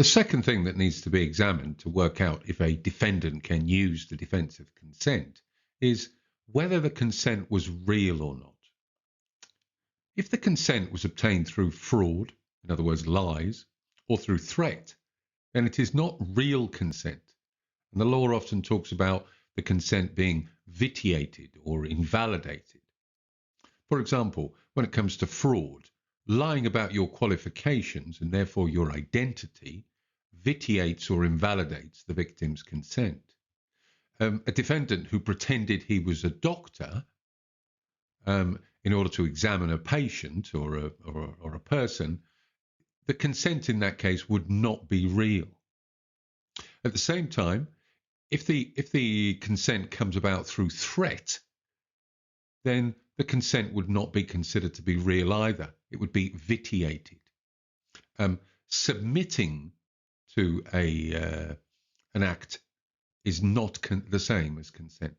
The second thing that needs to be examined to work out if a defendant can use the defence of consent is whether the consent was real or not. If the consent was obtained through fraud, in other words, lies, or through threat, then it is not real consent. And the law often talks about the consent being vitiated or invalidated. For example, when it comes to fraud, lying about your qualifications and therefore your identity vitiates or invalidates the victim's consent. A defendant who pretended he was a doctor in order to examine a patient or a person, the consent in that case would not be real. At the same time, if the consent comes about through threat, then the consent would not be considered to be real either. It would be vitiated. Submitting to an act is not the same as consent.